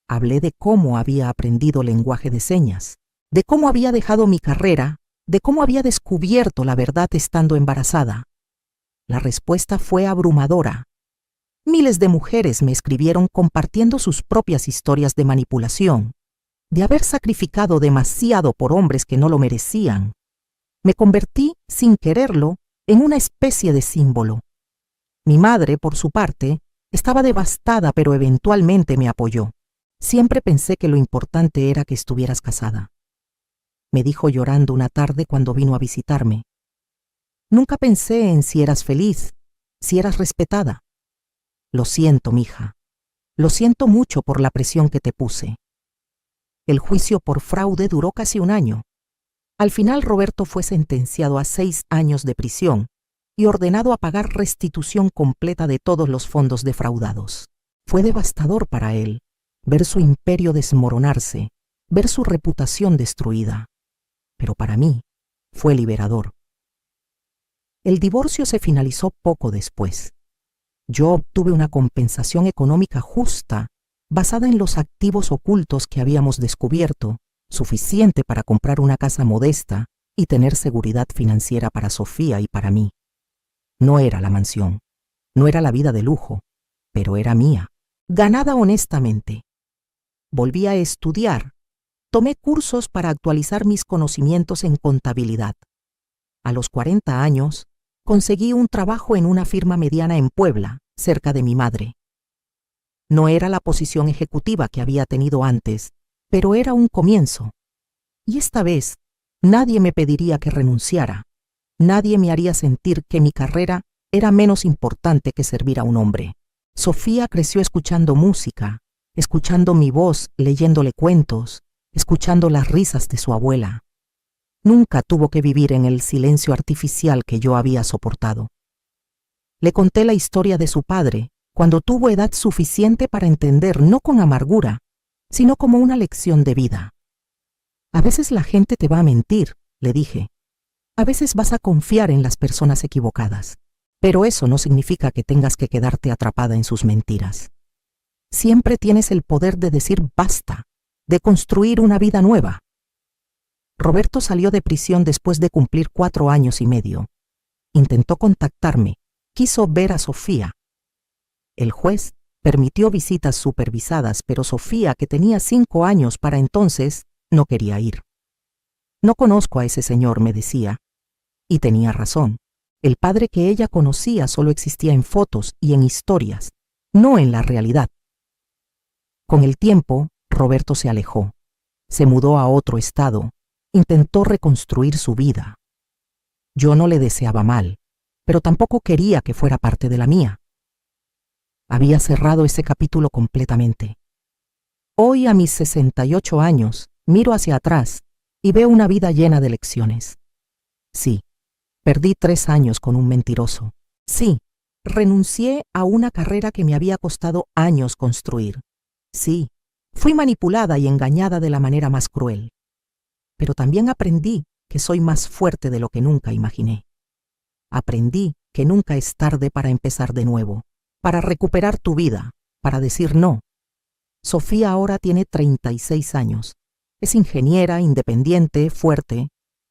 Hablé de cómo había aprendido lenguaje de señas, de cómo había dejado mi carrera, de cómo había descubierto la verdad estando embarazada. La respuesta fue abrumadora. Miles de mujeres me escribieron compartiendo sus propias historias de manipulación, de haber sacrificado demasiado por hombres que no lo merecían. Me convertí, sin quererlo, en una especie de símbolo. Mi madre, por su parte, estaba devastada, pero eventualmente me apoyó. Siempre pensé que lo importante era que estuvieras casada. Me dijo llorando una tarde cuando vino a visitarme. Nunca pensé en si eras feliz, si eras respetada. Lo siento, mija. Lo siento mucho por la presión que te puse. El juicio por fraude duró casi 1 año. Al final, Roberto fue sentenciado a 6 años de prisión y ordenado a pagar restitución completa de todos los fondos defraudados. Fue devastador para él ver su imperio desmoronarse, ver su reputación destruida. Pero para mí fue liberador. El divorcio se finalizó poco después. Yo obtuve una compensación económica justa, basada en los activos ocultos que habíamos descubierto, suficiente para comprar una casa modesta y tener seguridad financiera para Sofía y para mí. No era la mansión, no era la vida de lujo, pero era mía, ganada honestamente. Volví a estudiar. Tomé cursos para actualizar mis conocimientos en contabilidad. A los 40 años, conseguí un trabajo en una firma mediana en Puebla, cerca de mi madre. No era la posición ejecutiva que había tenido antes, pero era un comienzo. Y esta vez, nadie me pediría que renunciara. Nadie me haría sentir que mi carrera era menos importante que servir a un hombre. Sofía creció escuchando música, escuchando mi voz, leyéndole cuentos, escuchando las risas de su abuela. Nunca tuvo que vivir en el silencio artificial que yo había soportado. Le conté la historia de su padre cuando tuvo edad suficiente para entender, no con amargura, sino como una lección de vida. A veces la gente te va a mentir, le dije. A veces vas a confiar en las personas equivocadas, pero eso no significa que tengas que quedarte atrapada en sus mentiras. Siempre tienes el poder de decir basta, de construir una vida nueva. Roberto salió de prisión después de cumplir 4 años y medio. Intentó contactarme, quiso ver a Sofía. El juez permitió visitas supervisadas, pero Sofía, que tenía 5 años para entonces, no quería ir. No conozco a ese señor, me decía. Y tenía razón. El padre que ella conocía solo existía en fotos y en historias, no en la realidad. Con el tiempo, Roberto se alejó. Se mudó a otro estado. Intentó reconstruir su vida. Yo no le deseaba mal, pero tampoco quería que fuera parte de la mía. Había cerrado ese capítulo completamente. Hoy, a mis 68 años, miro hacia atrás y veo una vida llena de lecciones. Sí, perdí 3 años con un mentiroso. Sí, renuncié a una carrera que me había costado años construir. Sí, fui manipulada y engañada de la manera más cruel. Pero también aprendí que soy más fuerte de lo que nunca imaginé. Aprendí que nunca es tarde para empezar de nuevo, para recuperar tu vida, para decir no. Sofía ahora tiene 36 años. Es ingeniera, independiente, fuerte.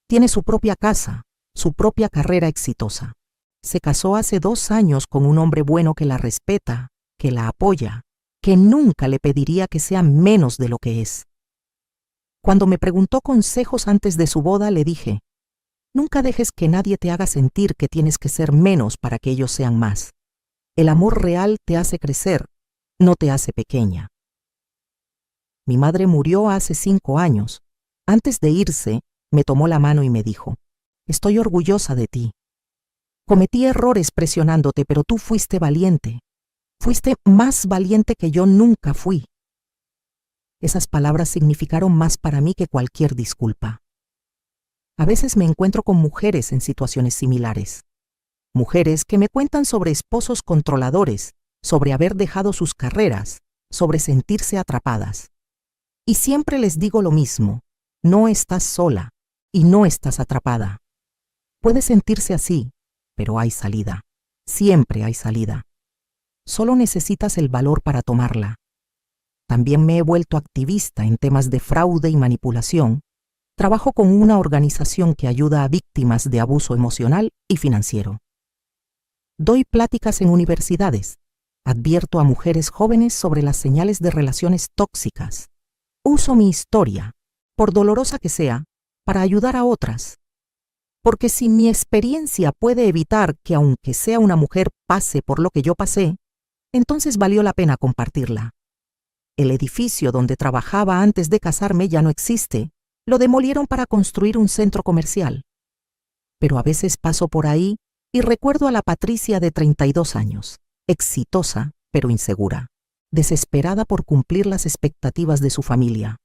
Tiene su propia casa, su propia carrera exitosa. Se casó hace 2 años con un hombre bueno que la respeta, que la apoya, que nunca le pediría que sea menos de lo que es. Cuando me preguntó consejos antes de su boda, le dije: nunca dejes que nadie te haga sentir que tienes que ser menos para que ellos sean más. El amor real te hace crecer, no te hace pequeña. Mi madre murió hace 5 años. Antes de irse, me tomó la mano y me dijo: estoy orgullosa de ti. Cometí errores presionándote, pero tú fuiste valiente. Fuiste más valiente que yo nunca fui. Esas palabras significaron más para mí que cualquier disculpa. A veces me encuentro con mujeres en situaciones similares. Mujeres que me cuentan sobre esposos controladores, sobre haber dejado sus carreras, sobre sentirse atrapadas. Y siempre les digo lo mismo: no estás sola y no estás atrapada. Puede sentirse así, pero hay salida. Siempre hay salida. Solo necesitas el valor para tomarla. También me he vuelto activista en temas de fraude y manipulación. Trabajo con una organización que ayuda a víctimas de abuso emocional y financiero. Doy pláticas en universidades. Advierto a mujeres jóvenes sobre las señales de relaciones tóxicas. Uso mi historia, por dolorosa que sea, para ayudar a otras. Porque si mi experiencia puede evitar que, aunque sea una mujer, pase por lo que yo pasé, entonces valió la pena compartirla. El edificio donde trabajaba antes de casarme ya no existe. Lo demolieron para construir un centro comercial. Pero a veces paso por ahí y recuerdo a la Patricia de 32 años, exitosa pero insegura, desesperada por cumplir las expectativas de su familia.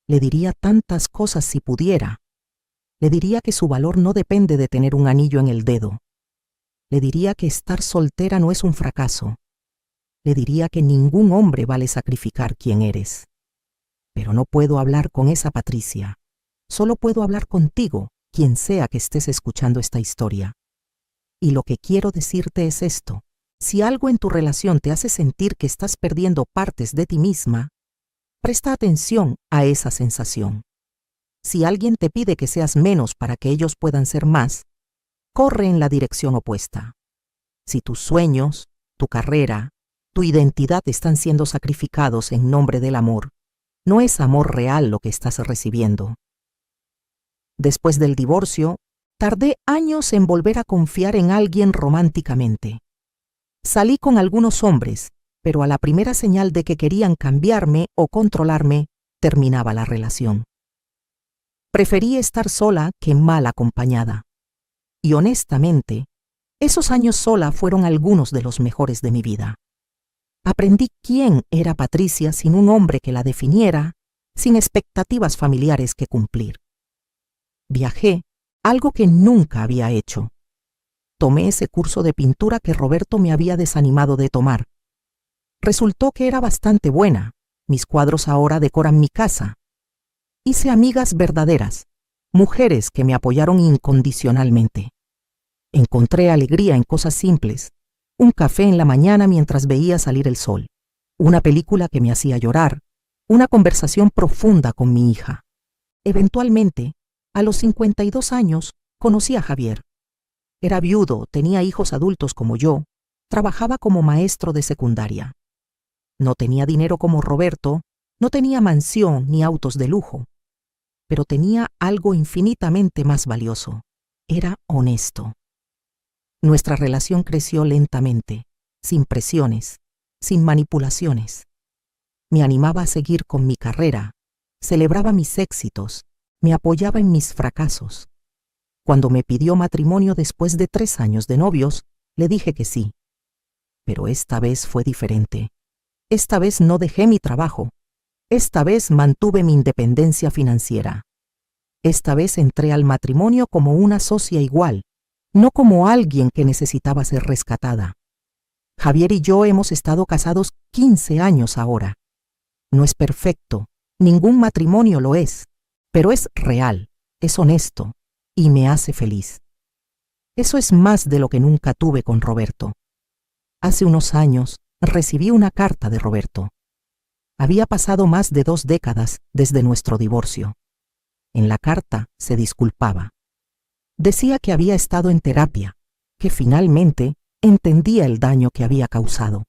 Le diría tantas cosas si pudiera. Le diría que su valor no depende de tener un anillo en el dedo. Le diría que estar soltera no es un fracaso. Le diría que ningún hombre vale sacrificar quién eres. Pero no puedo hablar con esa Patricia. Solo puedo hablar contigo, quien sea que estés escuchando esta historia. Y lo que quiero decirte es esto: si algo en tu relación te hace sentir que estás perdiendo partes de ti misma, presta atención a esa sensación. Si alguien te pide que seas menos para que ellos puedan ser más, corre en la dirección opuesta. Si tus sueños, tu carrera, tu identidad están siendo sacrificados en nombre del amor, no es amor real lo que estás recibiendo. Después del divorcio, tardé años en volver a confiar en alguien románticamente. Salí con algunos hombres, pero a la primera señal de que querían cambiarme o controlarme, terminaba la relación. Preferí estar sola que mal acompañada. Y honestamente, esos años sola fueron algunos de los mejores de mi vida. Aprendí quién era Patricia sin un hombre que la definiera, sin expectativas familiares que cumplir. Viajé, algo que nunca había hecho. Tomé ese curso de pintura que Roberto me había desanimado de tomar. Resultó que era bastante buena. Mis cuadros ahora decoran mi casa. Hice amigas verdaderas, mujeres que me apoyaron incondicionalmente. Encontré alegría en cosas simples: un café en la mañana mientras veía salir el sol, una película que me hacía llorar, una conversación profunda con mi hija. Eventualmente, a los 52 años, conocí a Javier. Era viudo, tenía hijos adultos como yo, trabajaba como maestro de secundaria. No tenía dinero como Roberto, no tenía mansión ni autos de lujo, pero tenía algo infinitamente más valioso. Era honesto. Nuestra relación creció lentamente, sin presiones, sin manipulaciones. Me animaba a seguir con mi carrera, celebraba mis éxitos, me apoyaba en mis fracasos. Cuando me pidió matrimonio después de 3 años de novios, le dije que sí. Pero esta vez fue diferente. Esta vez no dejé mi trabajo. Esta vez mantuve mi independencia financiera. Esta vez entré al matrimonio como una socia igual, no como alguien que necesitaba ser rescatada. Javier y yo hemos estado casados 15 años ahora. No es perfecto, ningún matrimonio lo es, pero es real, es honesto y me hace feliz. Eso es más de lo que nunca tuve con Roberto. Hace unos años recibí una carta de Roberto. Había pasado más de 2 décadas desde nuestro divorcio. En la carta se disculpaba. Decía que había estado en terapia, que finalmente entendía el daño que había causado.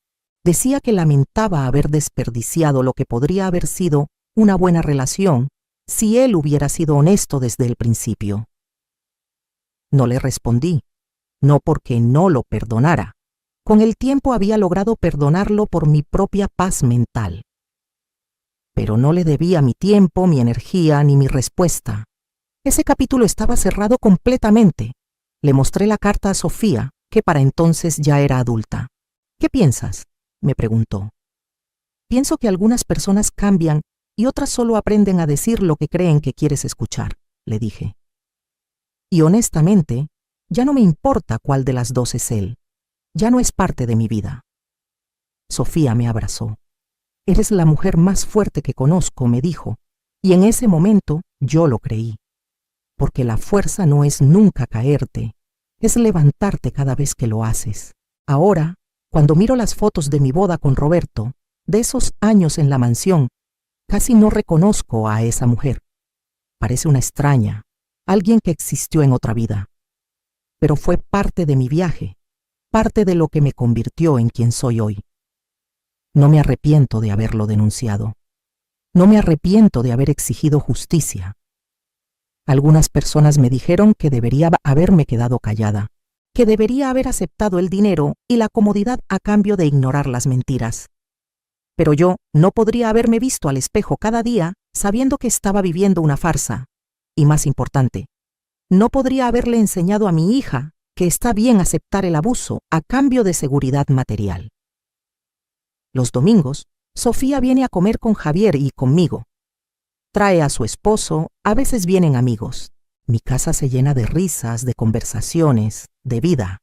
Decía que lamentaba haber desperdiciado lo que podría haber sido una buena relación si él hubiera sido honesto desde el principio. No le respondí, no porque no lo perdonara. Con el tiempo había logrado perdonarlo por mi propia paz mental. Pero no le debía mi tiempo, mi energía ni mi respuesta. Ese capítulo estaba cerrado completamente. Le mostré la carta a Sofía, que para entonces ya era adulta. ¿Qué piensas?, me preguntó. Pienso que algunas personas cambian y otras solo aprenden a decir lo que creen que quieres escuchar, le dije. Y honestamente, ya no me importa cuál de las dos es él. Ya no es parte de mi vida. Sofía me abrazó. Eres la mujer más fuerte que conozco, me dijo, y en ese momento yo lo creí. Porque la fuerza no es nunca caerte, es levantarte cada vez que lo haces. Ahora, cuando miro las fotos de mi boda con Roberto, de esos años en la mansión, casi no reconozco a esa mujer. Parece una extraña, alguien que existió en otra vida. Pero fue parte de mi viaje, parte de lo que me convirtió en quien soy hoy. No me arrepiento de haberlo denunciado. No me arrepiento de haber exigido justicia. Algunas personas me dijeron que debería haberme quedado callada, que debería haber aceptado el dinero y la comodidad a cambio de ignorar las mentiras. Pero yo no podría haberme visto al espejo cada día sabiendo que estaba viviendo una farsa. Y más importante, no podría haberle enseñado a mi hija que está bien aceptar el abuso a cambio de seguridad material. Los domingos, Sofía viene a comer con Javier y conmigo. Trae a su esposo, a veces vienen amigos. Mi casa se llena de risas, de conversaciones, de vida.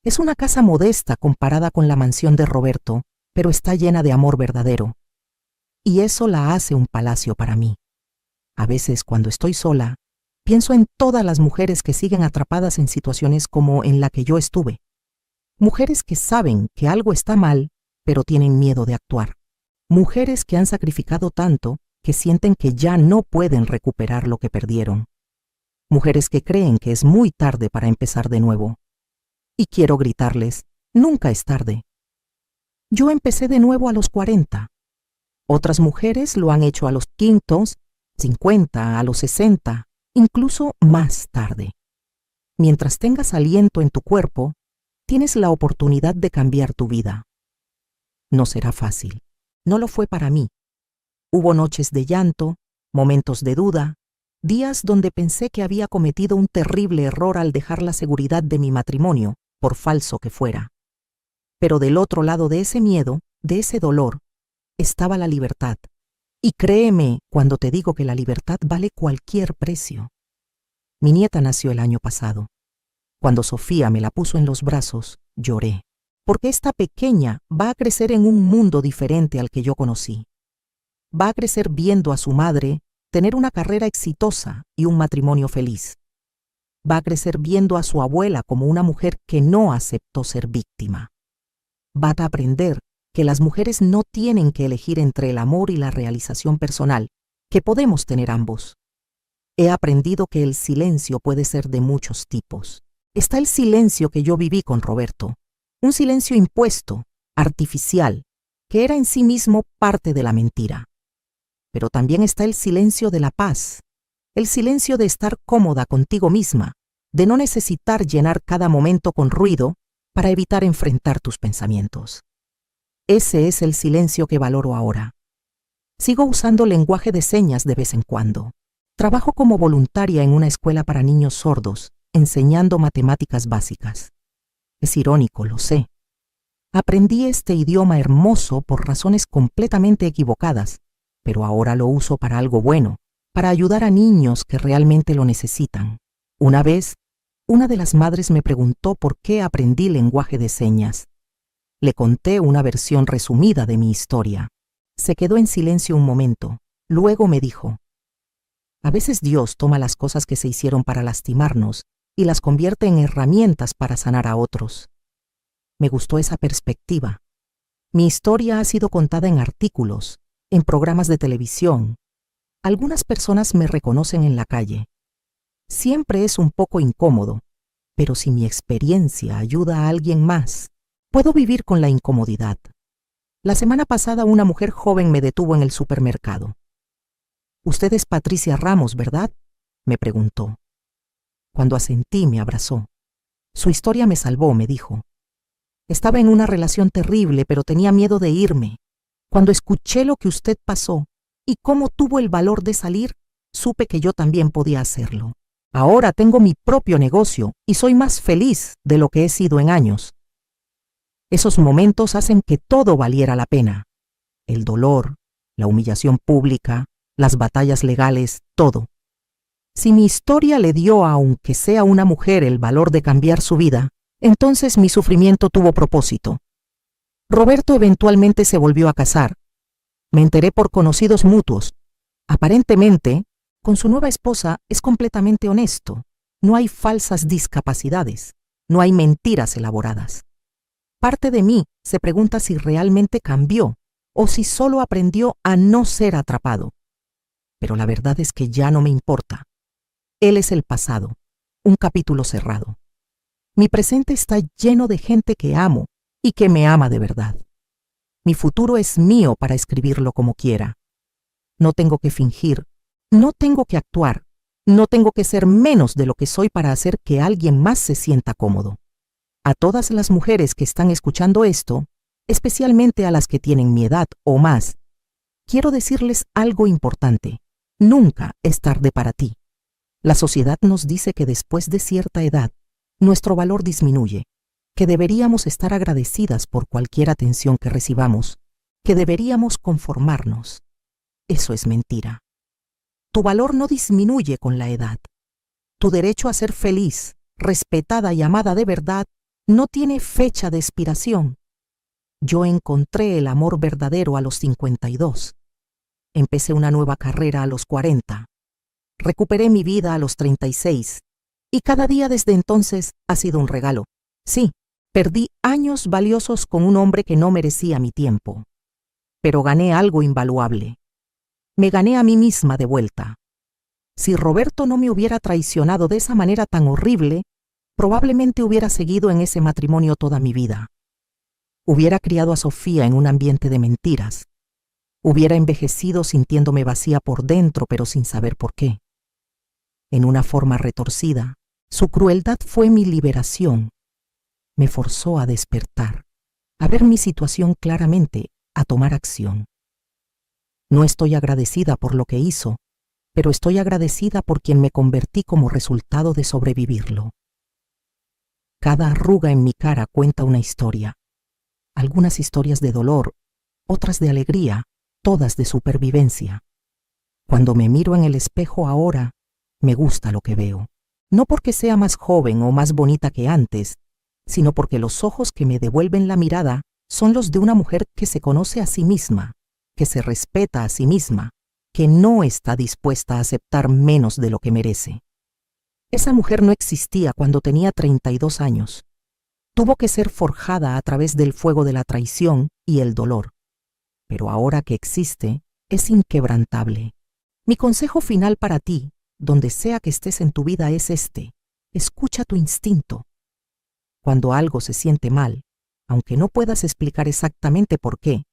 Es una casa modesta comparada con la mansión de Roberto, pero está llena de amor verdadero. Y eso la hace un palacio para mí. A veces, cuando estoy sola, pienso en todas las mujeres que siguen atrapadas en situaciones como en la que yo estuve. Mujeres que saben que algo está mal, pero tienen miedo de actuar. Mujeres que han sacrificado tanto que sienten que ya no pueden recuperar lo que perdieron. Mujeres que creen que es muy tarde para empezar de nuevo. Y quiero gritarles, nunca es tarde. Yo empecé de nuevo a los 40. Otras mujeres lo han hecho a los 50, a los 60, incluso más tarde. Mientras tengas aliento en tu cuerpo, tienes la oportunidad de cambiar tu vida. No será fácil. No lo fue para mí. Hubo noches de llanto, momentos de duda, días donde pensé que había cometido un terrible error al dejar la seguridad de mi matrimonio, por falso que fuera. Pero del otro lado de ese miedo, de ese dolor, estaba la libertad. Y créeme cuando te digo que la libertad vale cualquier precio. Mi nieta nació el año pasado. Cuando Sofía me la puso en los brazos, lloré. Porque esta pequeña va a crecer en un mundo diferente al que yo conocí. Va a crecer viendo a su madre tener una carrera exitosa y un matrimonio feliz. Va a crecer viendo a su abuela como una mujer que no aceptó ser víctima. Va a aprender que las mujeres no tienen que elegir entre el amor y la realización personal, que podemos tener ambos. He aprendido que el silencio puede ser de muchos tipos. Está el silencio que yo viví con Roberto, un silencio impuesto, artificial, que era en sí mismo parte de la mentira. Pero también está el silencio de la paz, el silencio de estar cómoda contigo misma, de no necesitar llenar cada momento con ruido para evitar enfrentar tus pensamientos. Ese es el silencio que valoro ahora. Sigo usando lenguaje de señas de vez en cuando. Trabajo como voluntaria en una escuela para niños sordos, enseñando matemáticas básicas. Es irónico, lo sé. Aprendí este idioma hermoso por razones completamente equivocadas, pero ahora lo uso para algo bueno, para ayudar a niños que realmente lo necesitan. Una vez, una de las madres me preguntó por qué aprendí lenguaje de señas. Le conté una versión resumida de mi historia. Se quedó en silencio un momento. Luego me dijo: a veces Dios toma las cosas que se hicieron para lastimarnos y las convierte en herramientas para sanar a otros. Me gustó esa perspectiva. Mi historia ha sido contada en artículos, en programas de televisión. Algunas personas me reconocen en la calle. Siempre es un poco incómodo, pero si mi experiencia ayuda a alguien más, puedo vivir con la incomodidad. La semana pasada una mujer joven me detuvo en el supermercado. «Usted es Patricia Ramos, ¿verdad?», me preguntó. Cuando asentí, me abrazó. «Su historia me salvó», me dijo. «Estaba en una relación terrible, pero tenía miedo de irme. Cuando escuché lo que usted pasó y cómo tuvo el valor de salir, supe que yo también podía hacerlo. Ahora tengo mi propio negocio y soy más feliz de lo que he sido en años». Esos momentos hacen que todo valiera la pena. El dolor, la humillación pública, las batallas legales, todo. Si mi historia le dio a aunque sea una mujer el valor de cambiar su vida, entonces mi sufrimiento tuvo propósito. Roberto eventualmente se volvió a casar. Me enteré por conocidos mutuos. Aparentemente, con su nueva esposa es completamente honesto. No hay falsas discapacidades. No hay mentiras elaboradas. Parte de mí se pregunta si realmente cambió o si solo aprendió a no ser atrapado. Pero la verdad es que ya no me importa. Él es el pasado, un capítulo cerrado. Mi presente está lleno de gente que amo y que me ama de verdad. Mi futuro es mío para escribirlo como quiera. No tengo que fingir, no tengo que actuar, no tengo que ser menos de lo que soy para hacer que alguien más se sienta cómodo. A todas las mujeres que están escuchando esto, especialmente a las que tienen mi edad o más, quiero decirles algo importante. Nunca es tarde para ti. La sociedad nos dice que después de cierta edad, nuestro valor disminuye, que deberíamos estar agradecidas por cualquier atención que recibamos, que deberíamos conformarnos. Eso es mentira. Tu valor no disminuye con la edad. Tu derecho a ser feliz, respetada y amada de verdad no tiene fecha de expiración. Yo encontré el amor verdadero a los 52. Empecé una nueva carrera a los 40. Recuperé mi vida a los 36. Y cada día desde entonces ha sido un regalo. Sí, perdí años valiosos con un hombre que no merecía mi tiempo. Pero gané algo invaluable. Me gané a mí misma de vuelta. Si Roberto no me hubiera traicionado de esa manera tan horrible, probablemente hubiera seguido en ese matrimonio toda mi vida. Hubiera criado a Sofía en un ambiente de mentiras. Hubiera envejecido sintiéndome vacía por dentro, pero sin saber por qué. En una forma retorcida, su crueldad fue mi liberación. Me forzó a despertar, a ver mi situación claramente, a tomar acción. No estoy agradecida por lo que hizo, pero estoy agradecida por quien me convertí como resultado de sobrevivirlo. Cada arruga en mi cara cuenta una historia. Algunas historias de dolor, otras de alegría, todas de supervivencia. Cuando me miro en el espejo ahora, me gusta lo que veo. No porque sea más joven o más bonita que antes, sino porque los ojos que me devuelven la mirada son los de una mujer que se conoce a sí misma, que se respeta a sí misma, que no está dispuesta a aceptar menos de lo que merece. Esa mujer no existía cuando tenía 32 años. Tuvo que ser forjada a través del fuego de la traición y el dolor. Pero ahora que existe, es inquebrantable. Mi consejo final para ti, donde sea que estés en tu vida, es este: escucha tu instinto. Cuando algo se siente mal, aunque no puedas explicar exactamente por qué.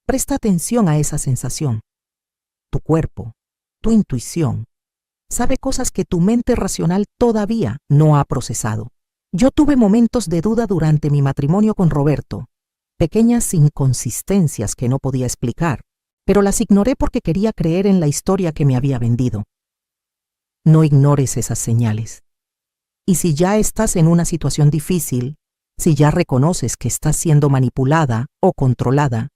Presta atención a esa sensación. Tu cuerpo, tu intuición, sabe cosas que tu mente racional todavía no ha procesado. Yo tuve momentos de duda durante mi matrimonio con Roberto, pequeñas inconsistencias que no podía explicar, pero las ignoré porque quería creer en la historia que me había vendido. No ignores esas señales. Y si ya estás en una situación difícil, si ya reconoces que estás siendo manipulada o controlada,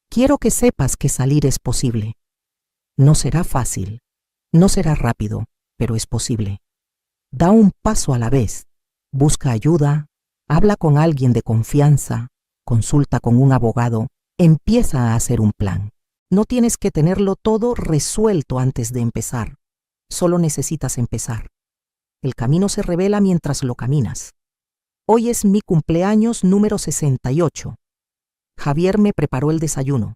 quiero que sepas que salir es posible. No será fácil, no será rápido, pero es posible. Da un paso a la vez. Busca ayuda, habla con alguien de confianza, consulta con un abogado, empieza a hacer un plan. No tienes que tenerlo todo resuelto antes de empezar. Solo necesitas empezar. El camino se revela mientras lo caminas. Hoy es mi cumpleaños número 68. Javier me preparó el desayuno.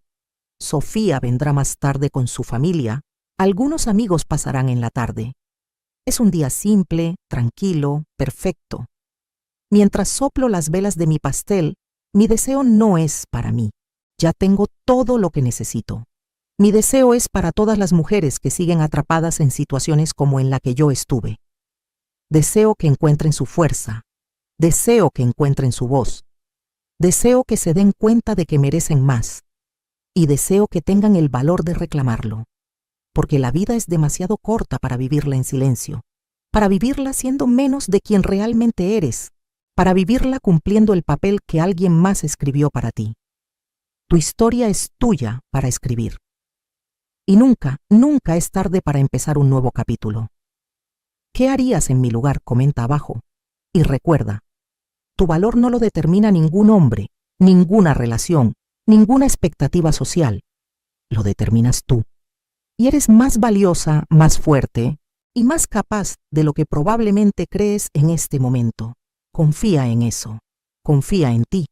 Sofía vendrá más tarde con su familia. Algunos amigos pasarán en la tarde. Es un día simple, tranquilo, perfecto. Mientras soplo las velas de mi pastel, mi deseo no es para mí. Ya tengo todo lo que necesito. Mi deseo es para todas las mujeres que siguen atrapadas en situaciones como en la que yo estuve. Deseo que encuentren su fuerza. Deseo que encuentren su voz. Deseo que se den cuenta de que merecen más. Y deseo que tengan el valor de reclamarlo. Porque la vida es demasiado corta para vivirla en silencio, para vivirla siendo menos de quien realmente eres, para vivirla cumpliendo el papel que alguien más escribió para ti. Tu historia es tuya para escribir. Y nunca, nunca es tarde para empezar un nuevo capítulo. ¿Qué harías en mi lugar? Comenta abajo. Y recuerda, tu valor no lo determina ningún hombre, ninguna relación, ninguna expectativa social. Lo determinas tú. Y eres más valiosa, más fuerte y más capaz de lo que probablemente crees en este momento. Confía en eso. Confía en ti.